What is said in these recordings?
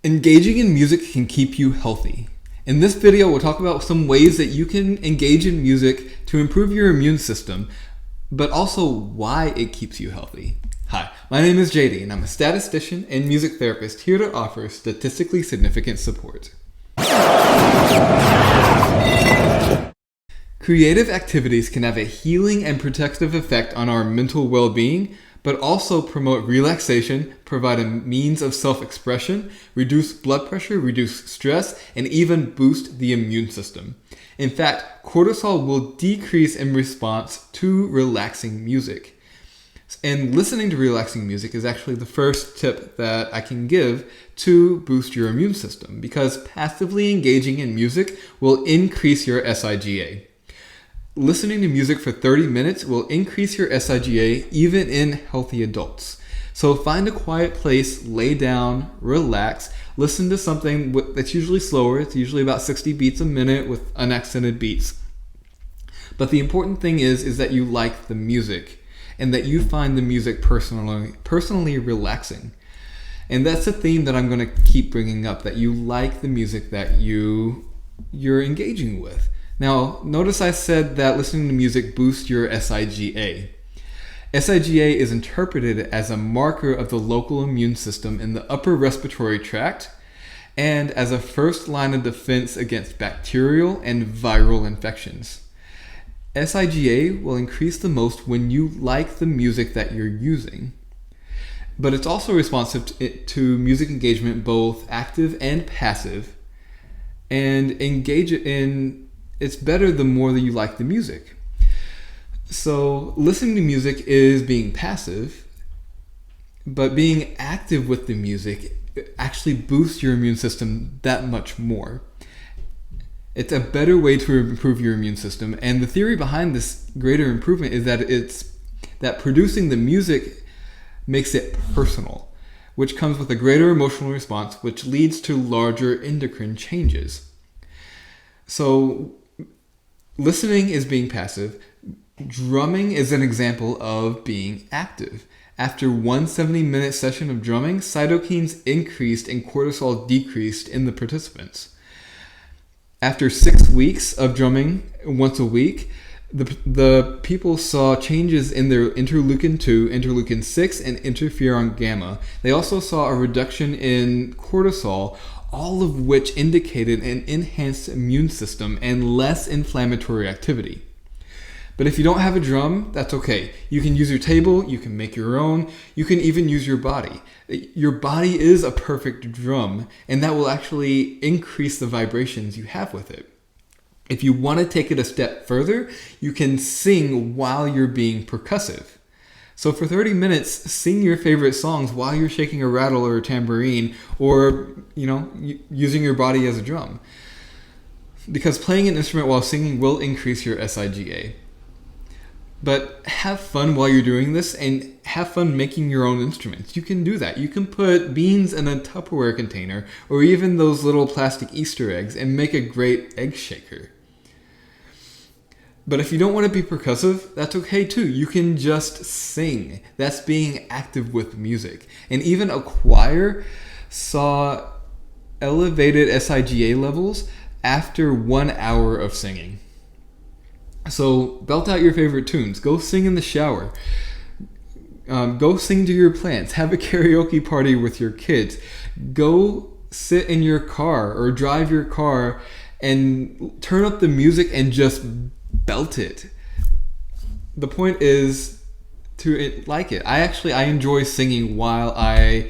Engaging in music can keep you healthy. In this video, we'll talk about some ways that you can engage in music to improve your immune system, but also why it keeps you healthy. Hi, my name is JD, and I'm a statistician and music therapist here to offer statistically significant support. Creative activities can have a healing and protective effect on our mental well-being, but also promote relaxation, provide a means of self-expression, reduce blood pressure, reduce stress, and even boost the immune system. In fact, cortisol will decrease in response to relaxing music. And listening to relaxing music is actually the first tip that I can give to boost your immune system, because passively engaging in music will increase your SIGA. Listening to music for 30 minutes will increase your SIGA even in healthy adults. So find a quiet place, lay down, relax, listen to something that's usually slower. It's usually about 60 beats a minute with unaccented beats. But the important thing is that you like the music and that you find the music personally relaxing. And that's a theme that I'm going to keep bringing up, that you like the music that you're engaging with. Now, notice I said that listening to music boosts your SIGA. SIGA is interpreted as a marker of the local immune system in the upper respiratory tract and as a first line of defense against bacterial and viral infections. SIGA will increase the most when you like the music that you're using. But it's also responsive to music engagement, both active and passive, and it's better the more that you like the music. So listening to music is being passive, but being active with the music actually boosts your immune system that much more. It's a better way to improve your immune system, and the theory behind this greater improvement is that producing the music makes it personal, which comes with a greater emotional response, which leads to larger endocrine changes. So listening is being passive. Drumming is an example of being active. After one 70-minute session of drumming, cytokines increased and cortisol decreased in the participants. After 6 weeks of drumming once a week, the people saw changes in their interleukin-2, interleukin-6, and interferon gamma. They also saw a reduction in cortisol, all of which indicated an enhanced immune system and less inflammatory activity. But if you don't have a drum, that's okay. You can use your table, you can make your own, you can even use your body. Your body is a perfect drum, and that will actually increase the vibrations you have with it. If you want to take it a step further, you can sing while you're being percussive. So for 30 minutes, sing your favorite songs while you're shaking a rattle or a tambourine, or, using your body as a drum. Because playing an instrument while singing will increase your SIGA. But have fun while you're doing this, and have fun making your own instruments. You can do that. You can put beans in a Tupperware container, or even those little plastic Easter eggs, and make a great egg shaker. But if you don't want to be percussive, that's okay too. You can just sing. That's being active with music. And even a choir saw elevated SIGA levels after 1 hour of singing. So belt out your favorite tunes. Go sing in the shower. Go sing to your plants. Have a karaoke party with your kids. Go sit in your car or drive your car and turn up the music and just belt it. The point is to like it. I enjoy singing while I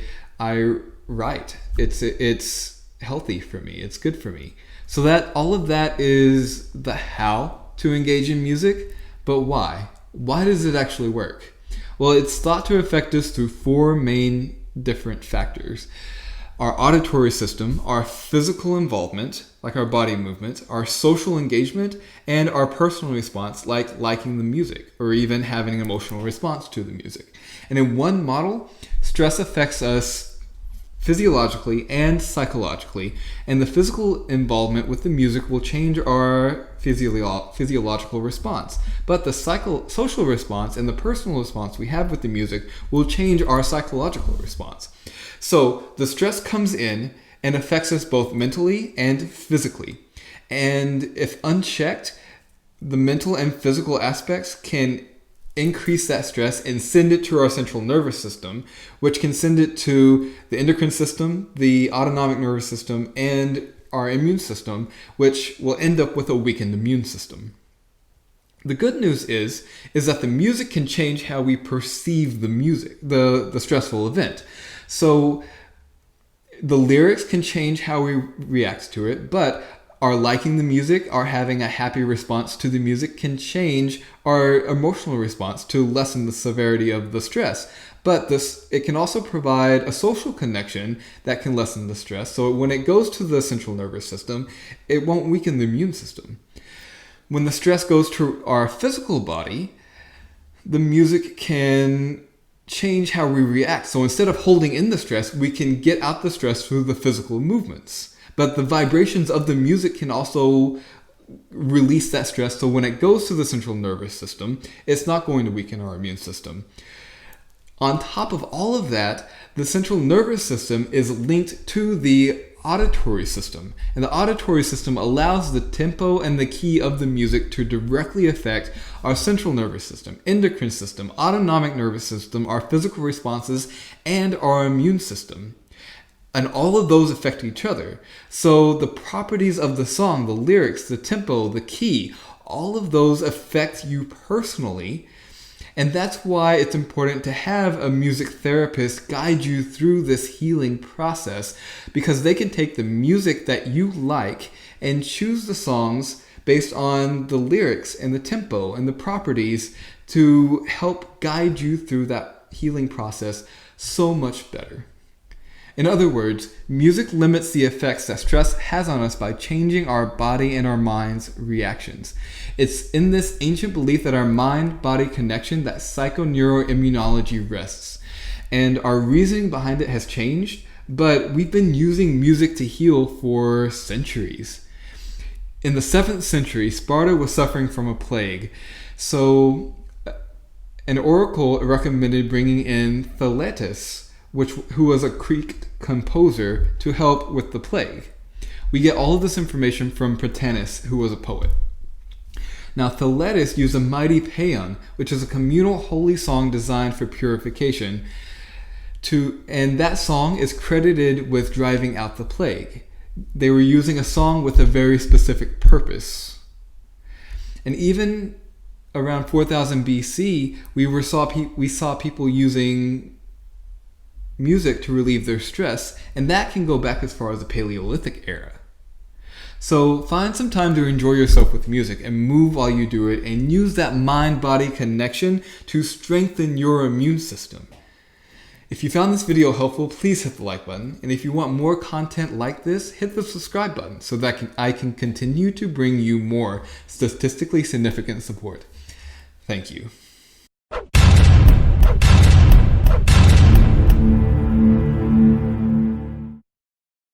write. It's healthy for me. It's good for me. So that all of that is the how to engage in music, but why? Why does it actually work? Well, it's thought to affect us through 4 main different factors. Our auditory system, our physical involvement, like our body movement, our social engagement, and our personal response, like liking the music, or even having an emotional response to the music. And in one model, stress affects us physiologically and psychologically, and the physical involvement with the music will change our physiological response. But the social response and the personal response we have with the music will change our psychological response. So the stress comes in, and affects us both mentally and physically. And if unchecked, the mental and physical aspects can increase that stress and send it to our central nervous system, which can send it to the endocrine system, the autonomic nervous system, and our immune system, which will end up with a weakened immune system. The good news is that the music can change how we perceive the music, the stressful event. So the lyrics can change how we react to it, but our liking the music, our having a happy response to the music can change our emotional response to lessen the severity of the stress. But it can also provide a social connection that can lessen the stress. So when it goes to the central nervous system, it won't weaken the immune system. When the stress goes to our physical body, the music can change how we react. So instead of holding in the stress, we can get out the stress through the physical movements. But the vibrations of the music can also release that stress. So when it goes to the central nervous system, it's not going to weaken our immune system. On top of all of that, the central nervous system is linked to the auditory system. And the auditory system allows the tempo and the key of the music to directly affect our central nervous system, endocrine system, autonomic nervous system, our physical responses, and our immune system. And all of those affect each other. So the properties of the song, the lyrics, the tempo, the key, all of those affect you personally. And that's why it's important to have a music therapist guide you through this healing process, because they can take the music that you like and choose the songs based on the lyrics and the tempo and the properties to help guide you through that healing process so much better. In other words, music limits the effects that stress has on us by changing our body and our mind's reactions. It's in this ancient belief that our mind-body connection that psychoneuroimmunology rests. And our reasoning behind it has changed, but we've been using music to heal for centuries. In the 7th century, Sparta was suffering from a plague. So an oracle recommended bringing in Thaletus, who was a Greek composer, to help with the plague. We get all of this information from Pratanus, who was a poet. Now, Thaletus used a mighty paean, which is a communal holy song designed for purification, and that song is credited with driving out the plague. They were using a song with a very specific purpose. And even around 4000 BC, we saw people using music to relieve their stress, and that can go back as far as the Paleolithic era. So find some time to enjoy yourself with music and move while you do it, and use that mind-body connection to strengthen your immune system. If you found this video helpful, please hit the like button, and if you want more content like this, hit the subscribe button so that I can continue to bring you more statistically significant support. Thank you.